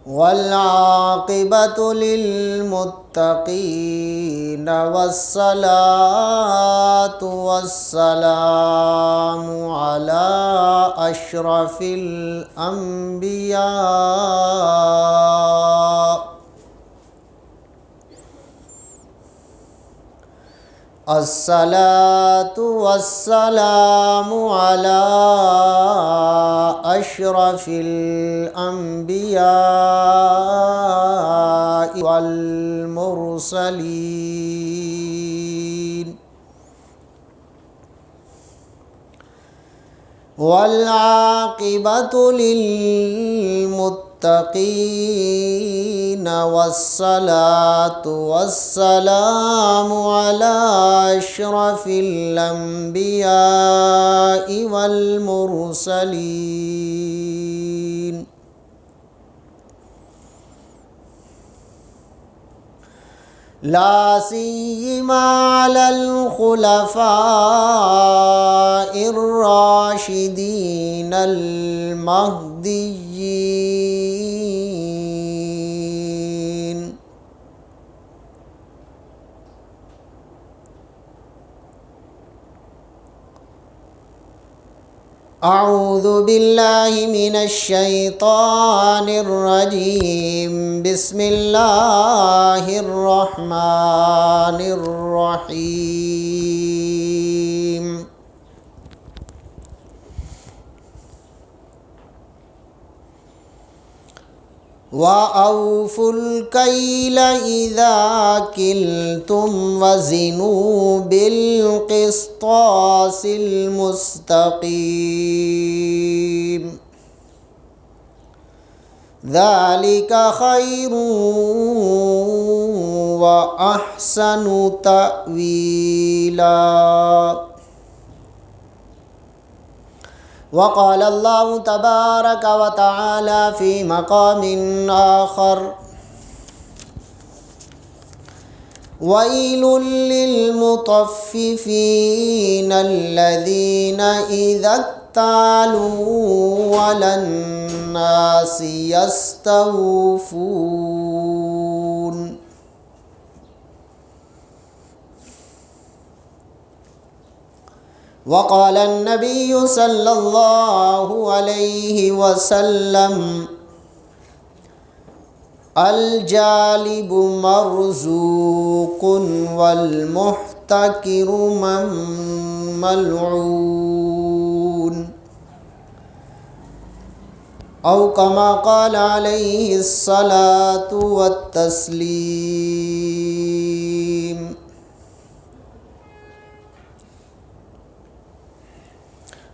والعاقبة للمتقين والصلاة والسلام على أشرف الأنبياء الصلاة والسلام على أشرف الأنبياء والمرسلين والعاقبة للمتقين والصلاة والسلام على أشرف الأنبياء والمرسلين لا سيما على الخلفاء الراشدين المهديين أعوذ بالله من الشيطان الرجيم بسم الله الرحمن الرحيم وأوفوا الكيل إذا كلتم وزنوا بالقسطاس المستقيم ذلك خير وأحسن تأويلا وقال الله تبارك وتعالى في مقام آخر ويل للمطففين الذين إذا اكتالوا على الناس يستوفون وقال النبي صلى الله عليه وسلم الجالب مرزوق والمحتكر ملعون أو كما قال عليه الصلاة والتسليم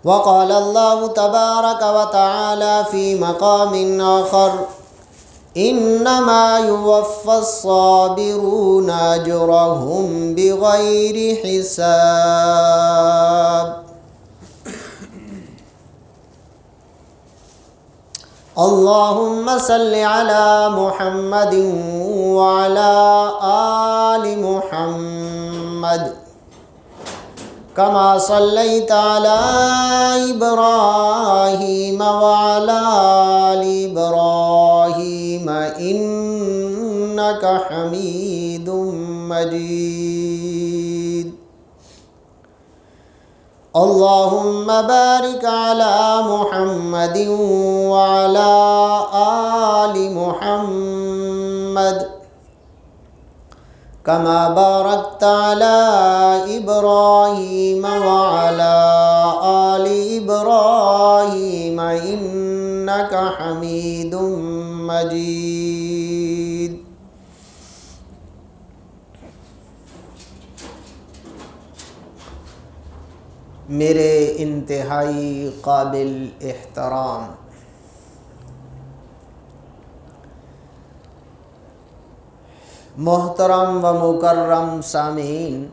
وقال الله تبارك وتعالى في مقام آخر إنما يوفى الصابرون أجرهم بغير حساب اللهم صل على محمد وعلى آل محمد كما صليت على إبراهيم وعلى آل إبراهيم إنك حميد مجيد اللهم بارك على محمد وعلى آل محمد كما باركت على إبراهيم وعلى آل إبراهيم إنك حميد مجيد میرے انتہائی قابل احترام محترم و مکرم سامعین،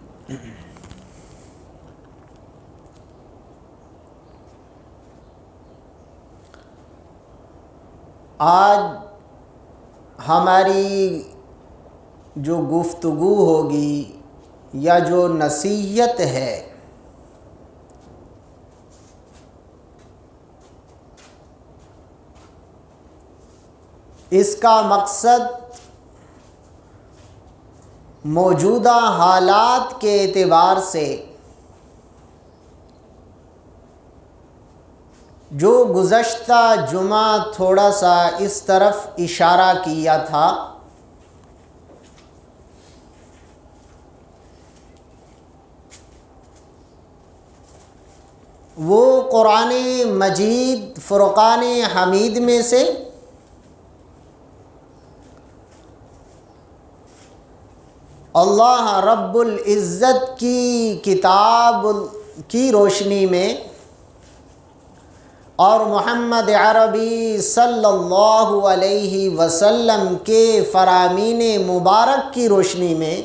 آج ہماری جو گفتگو ہوگی یا جو نصیحت ہے اس کا مقصد موجودہ حالات کے اعتبار سے جو گزشتہ جمعہ تھوڑا سا اس طرف اشارہ کیا تھا، وہ قرآن مجید فرقان حمید میں سے اللہ رب العزت کی کتاب کی روشنی میں اور محمد عربی صلی اللہ علیہ وسلم کے فرامین مبارک کی روشنی میں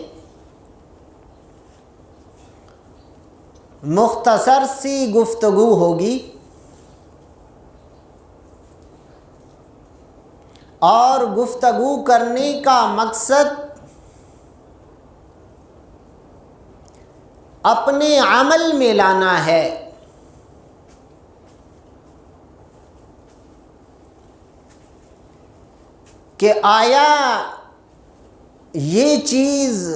مختصر سی گفتگو ہوگی، اور گفتگو کرنے کا مقصد اپنے عمل میں لانا ہے کہ آیا یہ چیز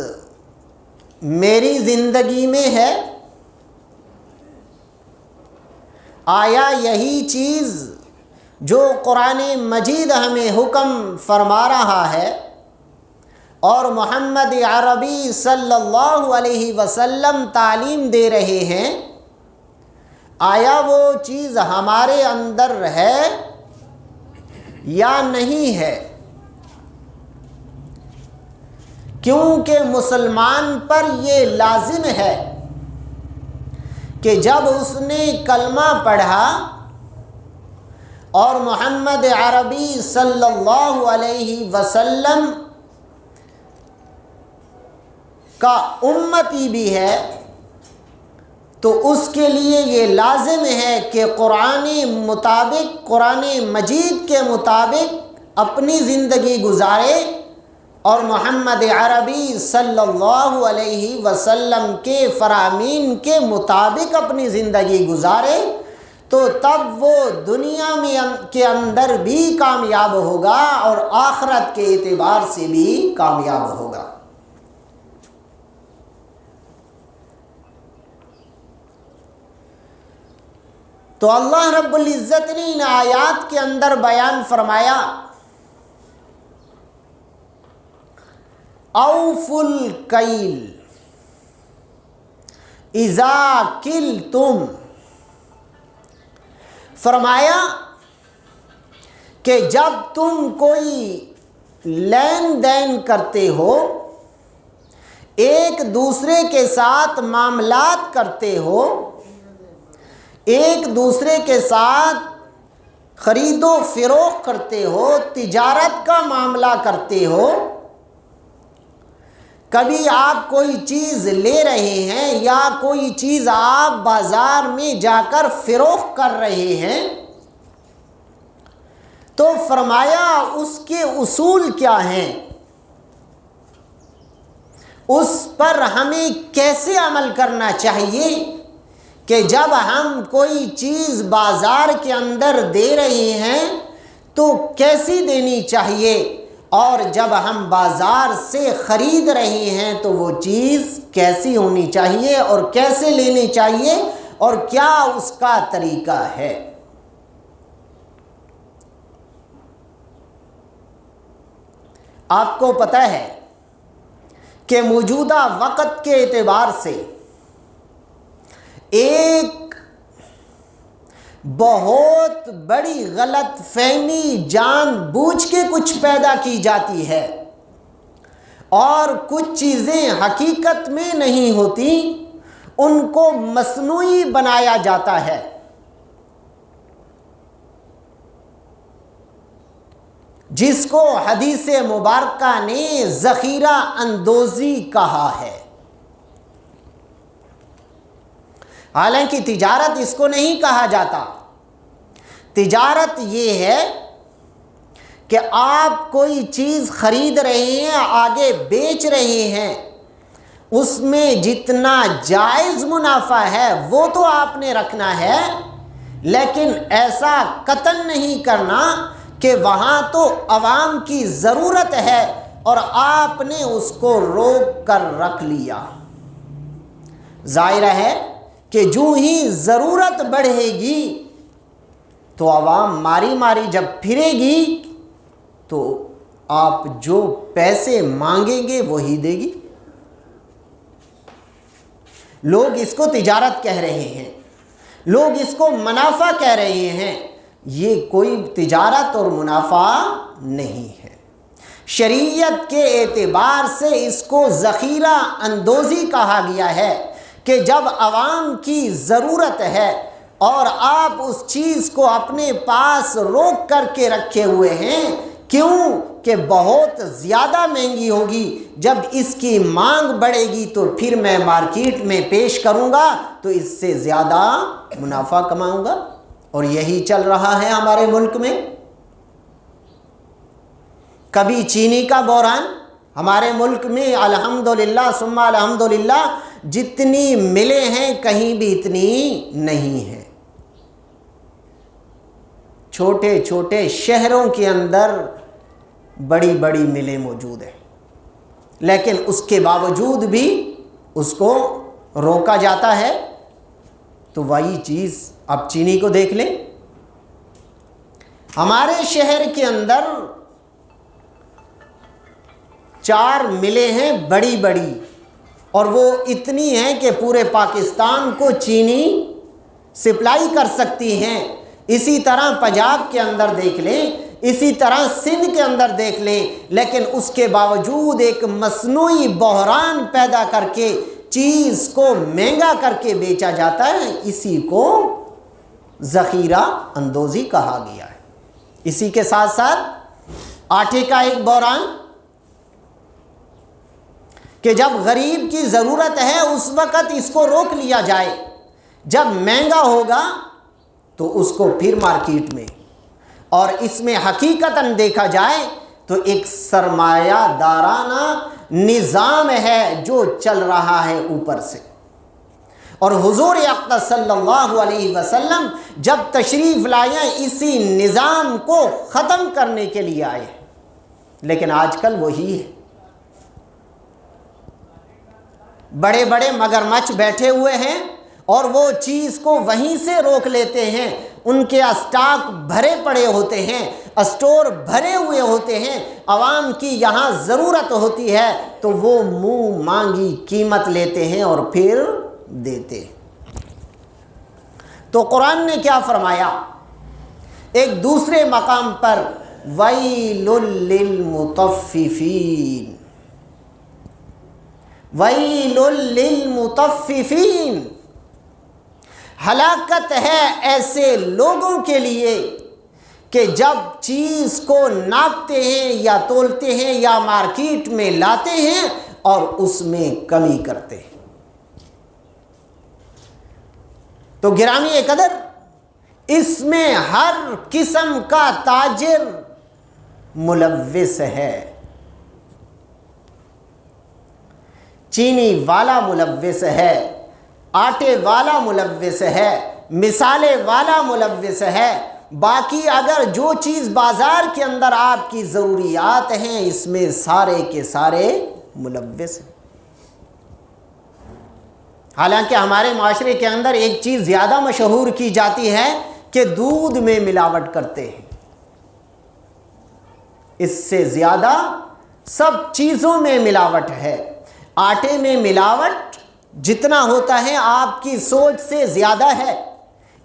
میری زندگی میں ہے، آیا یہی چیز جو قرآن مجید ہمیں حکم فرما رہا ہے اور محمد عربی صلی اللہ علیہ وسلم تعلیم دے رہے ہیں، آیا وہ چیز ہمارے اندر ہے یا نہیں ہے؟ کیونکہ مسلمان پر یہ لازم ہے کہ جب اس نے کلمہ پڑھا اور محمد عربی صلی اللہ علیہ وسلم کا امتی بھی ہے، تو اس کے لیے یہ لازم ہے کہ قرآن مجید کے مطابق اپنی زندگی گزارے اور محمد عربی صلی اللہ علیہ وسلم کے فرامین کے مطابق اپنی زندگی گزارے، تو تب وہ دنیا میں کے اندر بھی کامیاب ہوگا اور آخرت کے اعتبار سے بھی کامیاب ہوگا۔ تو اللہ رب العزت نے ان آیات کے اندر بیان فرمایا، اوفوا الکیل اذا کلتم، فرمایا کہ جب تم کوئی لین دین کرتے ہو، ایک دوسرے کے ساتھ معاملات کرتے ہو، ایک دوسرے کے ساتھ خرید و فروخت کرتے ہو، تجارت کا معاملہ کرتے ہو، کبھی آپ کوئی چیز لے رہے ہیں یا کوئی چیز آپ بازار میں جا کر فروخت کر رہے ہیں، تو فرمایا اس کے اصول کیا ہیں، اس پر ہمیں کیسے عمل کرنا چاہیے کہ جب ہم کوئی چیز بازار کے اندر دے رہے ہیں تو کیسی دینی چاہیے، اور جب ہم بازار سے خرید رہے ہیں تو وہ چیز کیسی ہونی چاہیے اور کیسے لینی چاہیے اور کیا اس کا طریقہ ہے۔ آپ کو پتہ ہے کہ موجودہ وقت کے اعتبار سے ایک بہت بڑی غلط فہمی جان بوجھ کے کچھ پیدا کی جاتی ہے، اور کچھ چیزیں حقیقت میں نہیں ہوتی، ان کو مصنوعی بنایا جاتا ہے۔ جس کو حدیث مبارکہ نے ذخیرہ اندوزی کہا ہے۔ حالانکہ تجارت اس کو نہیں کہا جاتا، تجارت یہ ہے کہ آپ کوئی چیز خرید رہے ہیں، آگے بیچ رہے ہیں، اس میں جتنا جائز منافع ہے وہ تو آپ نے رکھنا ہے، لیکن ایسا قطعاً نہیں کرنا کہ وہاں تو عوام کی ضرورت ہے اور آپ نے اس کو روک کر رکھ لیا۔ ظاہر ہے کہ جو ہی ضرورت بڑھے گی تو عوام ماری ماری جب پھرے گی تو آپ جو پیسے مانگیں گے وہی دے گی۔ لوگ اس کو تجارت کہہ رہے ہیں، لوگ اس کو منافع کہہ رہے ہیں، یہ کوئی تجارت اور منافع نہیں ہے۔ شریعت کے اعتبار سے اس کو ذخیرہ اندوزی کہا گیا ہے کہ جب عوام کی ضرورت ہے اور آپ اس چیز کو اپنے پاس روک کر کے رکھے ہوئے ہیں، کیوں کہ بہت زیادہ مہنگی ہوگی، جب اس کی مانگ بڑھے گی تو پھر میں مارکیٹ میں پیش کروں گا تو اس سے زیادہ منافع کماؤں گا۔ اور یہی چل رہا ہے ہمارے ملک میں۔ کبھی چینی کا بحران ہمارے ملک میں الحمدللہ ثم الحمدللہ جتنی ملیں ہیں کہیں بھی اتنی نہیں ہیں۔ چھوٹے چھوٹے شہروں کے اندر بڑی بڑی ملیں موجود ہیں، لیکن اس کے باوجود بھی اس کو روکا جاتا ہے۔ تو وہی چیز اب چینی کو دیکھ لیں، ہمارے شہر کے اندر 4 ملیں ہیں بڑی بڑی، اور وہ اتنی ہیں کہ پورے پاکستان کو چینی سپلائی کر سکتی ہیں۔ اسی طرح پنجاب کے اندر دیکھ لیں، اسی طرح سندھ کے اندر دیکھ لیں، لیکن اس کے باوجود ایک مصنوعی بحران پیدا کر کے چیز کو مہنگا کر کے بیچا جاتا ہے۔ اسی کو ذخیرہ اندوزی کہا گیا ہے۔ اسی کے ساتھ ساتھ آٹے کا ایک بحران کہ جب غریب کی ضرورت ہے اس وقت اس کو روک لیا جائے، جب مہنگا ہوگا تو اس کو پھر مارکیٹ میں، اور اس میں حقیقتاً دیکھا جائے تو ایک سرمایہ دارانہ نظام ہے جو چل رہا ہے اوپر سے۔ اور حضور اقدس صلی اللہ علیہ وسلم جب تشریف لائے اسی نظام کو ختم کرنے کے لیے آئے، لیکن آج کل وہی ہے۔ بڑے بڑے مگرمچھ بیٹھے ہوئے ہیں اور وہ چیز کو وہیں سے روک لیتے ہیں، ان کے اسٹاک بھرے پڑے ہوتے ہیں، اسٹور بھرے ہوئے ہوتے ہیں، عوام کی یہاں ضرورت ہوتی ہے تو وہ منہ مانگی قیمت لیتے ہیں اور پھر دیتے۔ تو قرآن نے کیا فرمایا ایک دوسرے مقام پر؟ وَيْلٌ لِّلْمُطَفِّفِينَ، وَيْلٌ لِّلْمُطَفِّفِينَ، ہلاکت ہے ایسے لوگوں کے لیے کہ جب چیز کو ناپتے ہیں یا تولتے ہیں یا مارکیٹ میں لاتے ہیں اور اس میں کمی کرتے ہیں۔ تو گرامی قدر، اس میں ہر قسم کا تاجر ملوث ہے۔ چینی والا ملوث ہے، آٹے والا ملوث ہے، مسالے والا ملوث ہے، باقی اگر جو چیز بازار کے اندر آپ کی ضروریات ہیں اس میں سارے کے سارے ملوث ہیں۔ حالانکہ ہمارے معاشرے کے اندر ایک چیز زیادہ مشہور کی جاتی ہے کہ دودھ میں ملاوٹ کرتے ہیں، اس سے زیادہ سب چیزوں میں ملاوٹ ہے۔ آٹے میں ملاوٹ جتنا ہوتا ہے آپ کی سوچ سے زیادہ ہے۔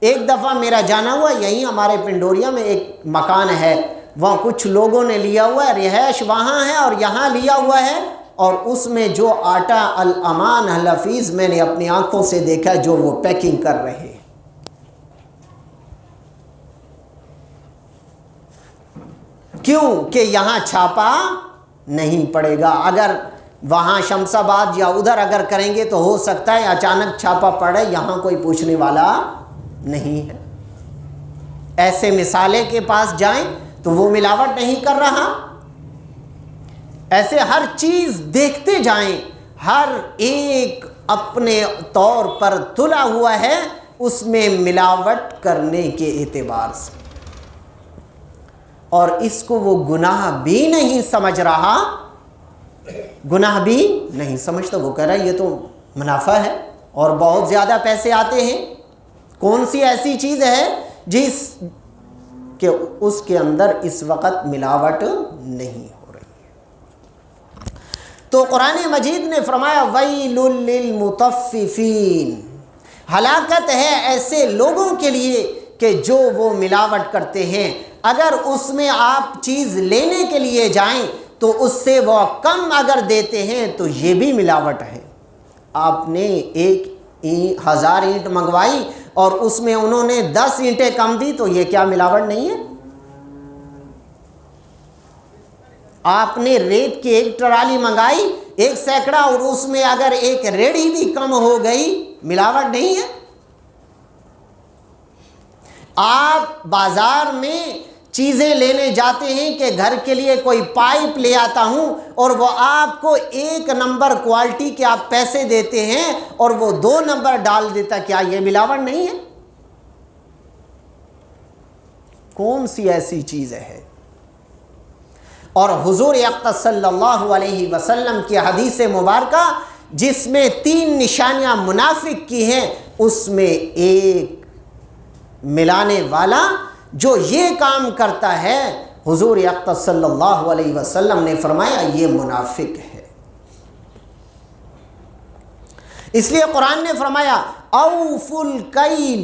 ایک دفعہ میرا جانا ہوا، یہیں ہمارے پنڈوریا میں ایک مکان ہے، وہاں کچھ لوگوں نے لیا ہوا ہے، رہائش وہاں ہے اور یہاں لیا ہوا ہے، اور اس میں جو آٹا الامان الحفیظ میں نے اپنی آنکھوں سے دیکھا جو وہ پیکنگ کر رہے ہیں۔ کیوں کہ یہاں چھاپا نہیں پڑے گا، اگر وہاں شمس آباد یا ادھر اگر کریں گے تو ہو سکتا ہے اچانک چھاپا پڑے، یہاں کوئی پوچھنے والا نہیں ہے۔ ایسے مثالے کے پاس جائیں تو وہ ملاوٹ نہیں کر رہا۔ ایسے ہر چیز دیکھتے جائیں، ہر ایک اپنے طور پر تلا ہوا ہے اس میں ملاوٹ کرنے کے اعتبار سے۔ اور اس کو وہ گناہ بھی نہیں سمجھ رہا، گناہ بھی نہیں سمجھتا، وہ کہہ رہا ہے یہ تو منافع ہے اور بہت زیادہ پیسے آتے ہیں۔ کون سی ایسی چیز ہے جس کہ اس کے اندر اس وقت ملاوٹ نہیں ہو رہی ہے؟ تو قرآن مجید نے فرمایا ویل للمطففین، ہلاکت ہے ایسے لوگوں کے لیے کہ جو وہ ملاوٹ کرتے ہیں۔ اگر اس میں آپ چیز لینے کے لیے جائیں تو اس سے وہ کم اگر دیتے ہیں تو یہ بھی ملاوٹ ہے۔ آپ نے 1000 اینٹ منگوائی اور اس میں انہوں نے 10 اینٹیں کم دی تو یہ کیا ملاوٹ نہیں ہے؟ آپ نے ریت کی 1 ٹرالی منگائی 1 سینکڑا اور اس میں اگر 1 ریڑھی بھی کم ہو گئی، ملاوٹ نہیں ہے؟ آپ بازار میں چیزیں لینے جاتے ہیں کہ گھر کے لیے کوئی پائپ لے آتا ہوں اور وہ آپ کو 1 نمبر کوالٹی کے آپ پیسے دیتے ہیں اور وہ 2 نمبر ڈال دیتا، کیا یہ ملاوٹ نہیں ہے؟ کون سی ایسی چیز ہے؟ اور حضور اقدس صلی اللہ علیہ وسلم کی حدیث مبارکہ جس میں 3 نشانیاں منافق کی ہیں، اس میں ایک ملانے والا جو یہ کام کرتا ہے، حضور اقدس صلی اللہ علیہ وسلم نے فرمایا یہ منافق ہے۔ اس لیے قرآن نے فرمایا اوفوا الکیل،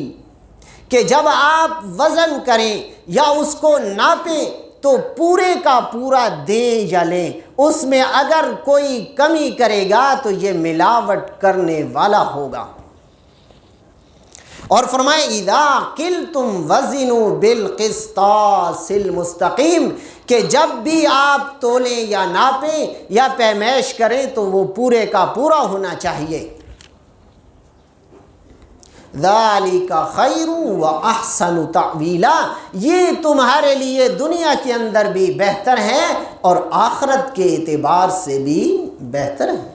کہ جب آپ وزن کریں یا اس کو ناپیں تو پورے کا پورا دیں یا لیں، اس میں اگر کوئی کمی کرے گا تو یہ ملاوٹ کرنے والا ہوگا۔ اور فرمائے اذا قلتم وزنوا بالقسطاس المستقیم، کہ جب بھی آپ تولیں یا ناپیں یا پیمائش کریں تو وہ پورے کا پورا ہونا چاہیے۔ ذالک خیر واحسن تأویلا، یہ تمہارے لیے دنیا کے اندر بھی بہتر ہے اور آخرت کے اعتبار سے بھی بہتر ہے۔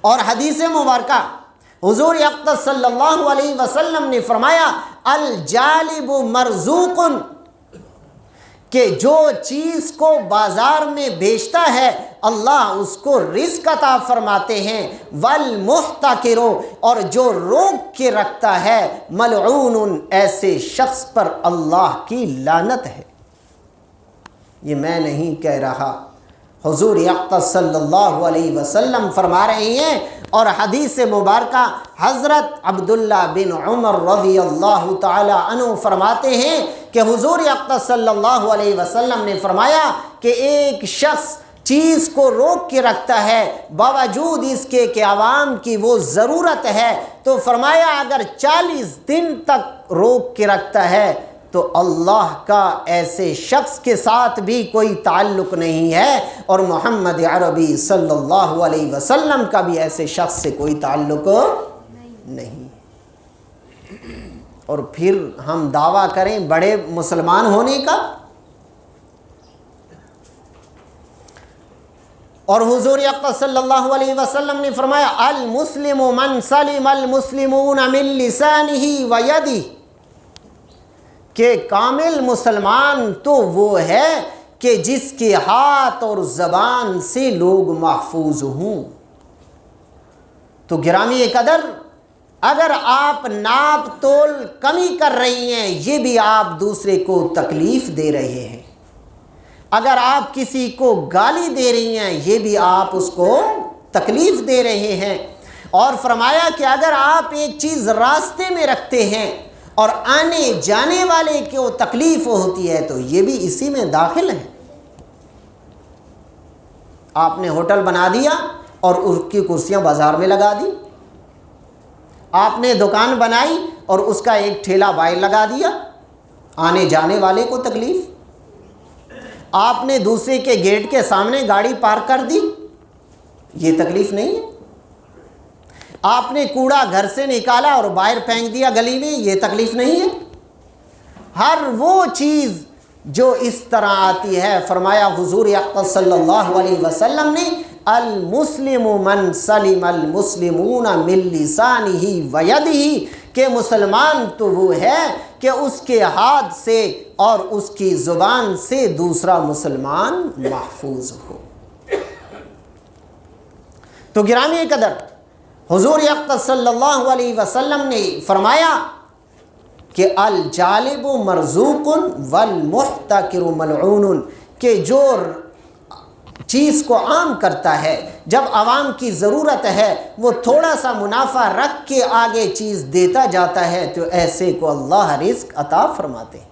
اور حدیث مبارکہ حضور اقدس صلی اللہ علیہ وسلم نے فرمایا الجالب مرزوق، کہ جو چیز کو بازار میں بیچتا ہے اللہ اس کو رزق عطا فرماتے ہیں، والمحتکر، اور جو روک کے رکھتا ہے ملعون، ایسے شخص پر اللہ کی لعنت ہے۔ یہ میں نہیں کہہ رہا، حضور اقدس صلی اللہ علیہ وسلم فرما رہے ہیں۔ اور حدیث مبارکہ حضرت عبداللہ بن عمر رضی اللہ تعالی عنہ فرماتے ہیں کہ حضور اقدس صلی اللہ علیہ وسلم نے فرمایا کہ ایک شخص چیز کو روک کے رکھتا ہے باوجود اس کے کہ عوام کی وہ ضرورت ہے، تو فرمایا اگر 40 دن تک روک کے رکھتا ہے تو اللہ کا ایسے شخص کے ساتھ بھی کوئی تعلق نہیں ہے، اور محمد عربی صلی اللہ علیہ وسلم کا بھی ایسے شخص سے کوئی تعلق نہیں۔ اور پھر ہم دعویٰ کریں بڑے مسلمان ہونے کا، اور حضور اقدس صلی اللہ علیہ وسلم نے فرمایا المسلم من سلم المسلمون من لسانہ ویدہ، کہ کامل مسلمان تو وہ ہے کہ جس کے ہاتھ اور زبان سے لوگ محفوظ ہوں۔ تو گرامی قدر، اگر آپ ناپ تول کمی کر رہی ہیں یہ بھی آپ دوسرے کو تکلیف دے رہے ہیں، اگر آپ کسی کو گالی دے رہی ہیں یہ بھی آپ اس کو تکلیف دے رہے ہیں۔ اور فرمایا کہ اگر آپ ایک چیز راستے میں رکھتے ہیں اور آنے جانے والے کو تکلیف ہوتی ہے تو یہ بھی اسی میں داخل ہے۔ آپ نے ہوٹل بنا دیا اور اس کی کرسیاں بازار میں لگا دی، آپ نے دکان بنائی اور اس کا ایک ٹھیلا باہر لگا دیا، آنے جانے والے کو تکلیف۔ آپ نے دوسرے کے گیٹ کے سامنے گاڑی پارک کر دی، یہ تکلیف نہیں ہے۔ آپ نے کوڑا گھر سے نکالا اور باہر پھینک دیا گلی میں، یہ تکلیف نہیں ہے۔ ہر وہ چیز جو اس طرح آتی ہے، فرمایا حضور اقدس صلی اللہ علیہ وسلم نے المسلم من سلم المسلمون من لسانہ ویدہ، کہ مسلمان تو وہ ہے کہ اس کے ہاتھ سے اور اس کی زبان سے دوسرا مسلمان محفوظ ہو۔ تو گرامی قدر، حضور اقدس صلی اللہ علیہ وسلم نے فرمایا کہ الجالب مرزوق والمحتکر ملعون، کہ جو چیز کو عام کرتا ہے، جب عوام کی ضرورت ہے وہ تھوڑا سا منافع رکھ کے آگے چیز دیتا جاتا ہے تو ایسے کو اللہ رزق عطا فرماتے ہیں،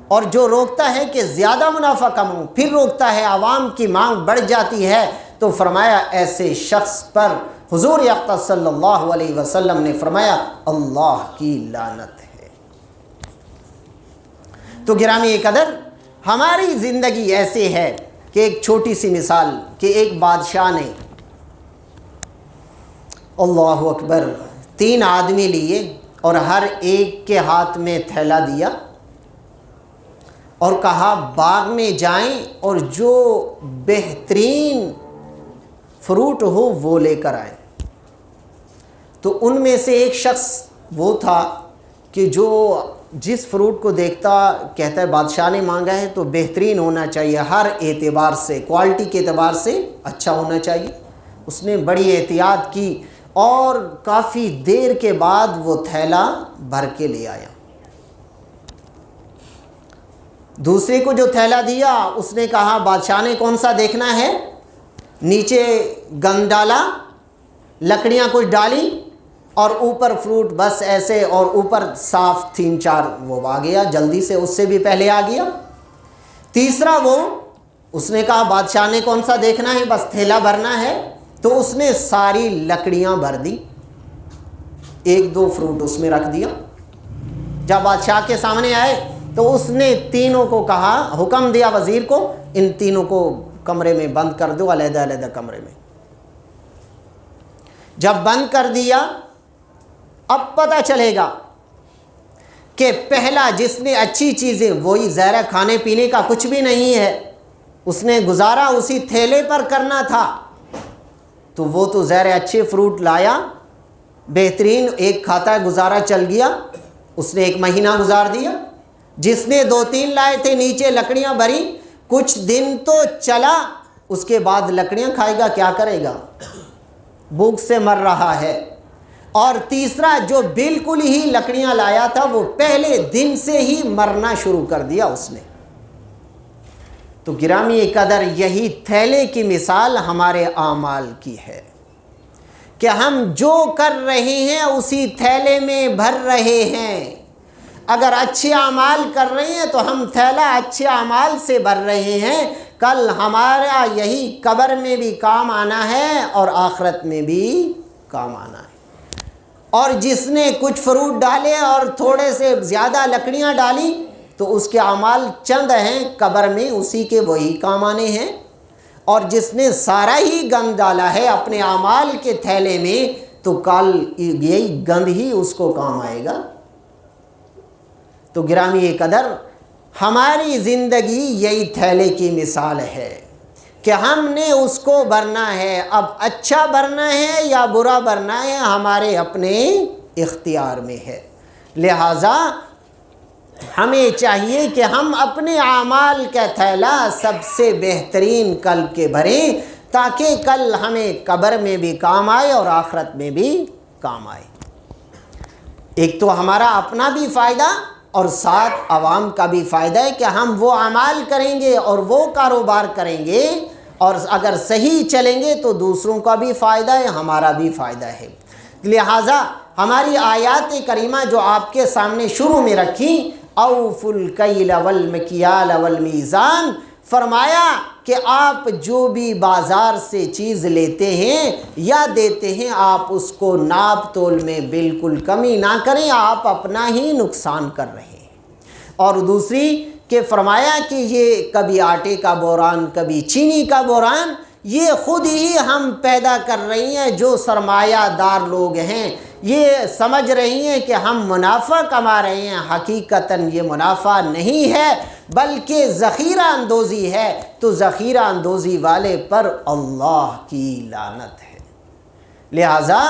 اور جو روکتا ہے کہ زیادہ منافع کماؤں، پھر روکتا ہے عوام کی مانگ بڑھ جاتی ہے، تو فرمایا ایسے شخص پر حضور اقدس صلی اللہ علیہ وسلم نے فرمایا اللہ کی لعنت ہے۔ تو گرامی قدر، ہماری زندگی ایسے ہے کہ ایک چھوٹی سی مثال کہ ایک بادشاہ نے اللہ اکبر 3 آدمی لیے اور ہر ایک کے ہاتھ میں تھیلا دیا اور کہا باغ میں جائیں اور جو بہترین فروٹ ہو وہ لے کر آئیں۔ تو ان میں سے ایک شخص وہ تھا کہ جو جس فروٹ کو دیکھتا کہتا ہے بادشاہ نے مانگا ہے تو بہترین ہونا چاہیے، ہر اعتبار سے، کوالٹی کے اعتبار سے اچھا ہونا چاہیے۔ اس نے بڑی احتیاط کی اور کافی دیر کے بعد وہ تھیلا بھر کے لے آیا۔ دوسرے کو جو تھیلا دیا اس نے کہا بادشاہ نے کون سا دیکھنا ہے، نیچے گند ڈالا، لکڑیاں کچھ ڈالی اور اوپر فروٹ بس ایسے، اور اوپر صاف 3-4 وہ آ گیا، جلدی سے اس سے بھی پہلے آ گیا۔ تیسرا وہ اس نے کہا بادشاہ نے کون سا دیکھنا ہے، بس تھیلا بھرنا ہے، تو اس نے ساری لکڑیاں بھر دی، 1-2 فروٹ اس میں رکھ دیا۔ جب بادشاہ کے سامنے آئے تو اس نے تینوں کو کہا، حکم دیا وزیر کو ان تینوں کو کمرے میں بند کر دو، علیحدہ علیحدہ کمرے میں۔ جب بند کر دیا اب پتہ چلے گا کہ پہلا جس نے اچھی چیزیں، وہی ظاہر کھانے پینے کا کچھ بھی نہیں ہے، اس نے گزارا اسی تھیلے پر کرنا تھا، تو وہ تو ظاہر اچھے فروٹ لایا، بہترین، ایک کھاتا ہے، گزارا چل گیا، اس نے 1 مہینہ گزار دیا۔ جس نے 2-3 لائے تھے نیچے لکڑیاں بھری، کچھ دن تو چلا، اس کے بعد لکڑیاں کھائے گا، کیا کرے گا، بھوک سے مر رہا ہے۔ اور تیسرا جو بالکل ہی لکڑیاں لایا تھا وہ پہلے دن سے ہی مرنا شروع کر دیا اس نے۔ تو گرامی قدر، یہی تھیلے کی مثال ہمارے اعمال کی ہے کہ ہم جو کر رہے ہیں اسی تھیلے میں بھر رہے ہیں۔ اگر اچھے اعمال کر رہے ہیں تو ہم تھیلا اچھے اعمال سے بھر رہے ہیں، کل ہمارا یہی قبر میں بھی کام آنا ہے اور آخرت میں بھی کام آنا ہے۔ اور جس نے کچھ فروٹ ڈالے اور تھوڑے سے زیادہ لکڑیاں ڈالی تو اس کے اعمال چند ہیں، قبر میں اسی کے وہی کام آنے ہیں۔ اور جس نے سارا ہی گند ڈالا ہے اپنے اعمال کے تھیلے میں تو کل یہی گند ہی اس کو کام آئے گا۔ تو گرامی قدر، ہماری زندگی یہی تھیلے کی مثال ہے کہ ہم نے اس کو بھرنا ہے۔ اب اچھا بھرنا ہے یا برا بھرنا ہے ہمارے اپنے اختیار میں ہے۔ لہٰذا ہمیں چاہیے کہ ہم اپنے اعمال کا تھیلا سب سے بہترین کل کے بھریں، تاکہ کل ہمیں قبر میں بھی کام آئے اور آخرت میں بھی کام آئے۔ ایک تو ہمارا اپنا بھی فائدہ اور ساتھ عوام کا بھی فائدہ ہے کہ ہم وہ اعمال کریں گے اور وہ کاروبار کریں گے، اور اگر صحیح چلیں گے تو دوسروں کا بھی فائدہ ہے، ہمارا بھی فائدہ ہے۔ لہٰذا ہماری آیات کریمہ جو آپ کے سامنے شروع میں رکھی، اوفوا الکیل والمکیال والمیزان، فرمایا کہ آپ جو بھی بازار سے چیز لیتے ہیں یا دیتے ہیں آپ اس کو ناپ تول میں بالکل کمی نہ کریں، آپ اپنا ہی نقصان کر رہے ہیں۔ اور دوسری کہ فرمایا کہ یہ کبھی آٹے کا بحران، کبھی چینی کا بحران، یہ خود ہی ہم پیدا کر رہی ہیں۔ جو سرمایہ دار لوگ ہیں یہ سمجھ رہی ہیں کہ ہم منافع کما رہے ہیں، حقیقتاً یہ منافع نہیں ہے بلکہ ذخیرہ اندوزی ہے۔ تو ذخیرہ اندوزی والے پر اللہ کی لعنت ہے۔ لہٰذا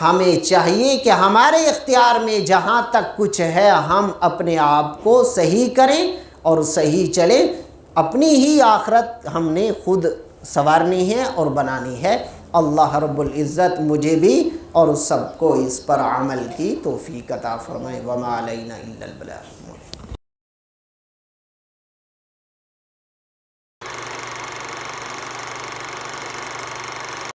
ہمیں چاہیے کہ ہمارے اختیار میں جہاں تک کچھ ہے ہم اپنے آپ کو صحیح کریں اور صحیح چلیں. اپنی ہی آخرت ہم نے خود سنوارنی ہے اور بنانی ہے. اللہ رب العزت مجھے بھی اور سب کو اس پر عمل کی توفیق عطا فرمائے. وما علینا الا البلاغ.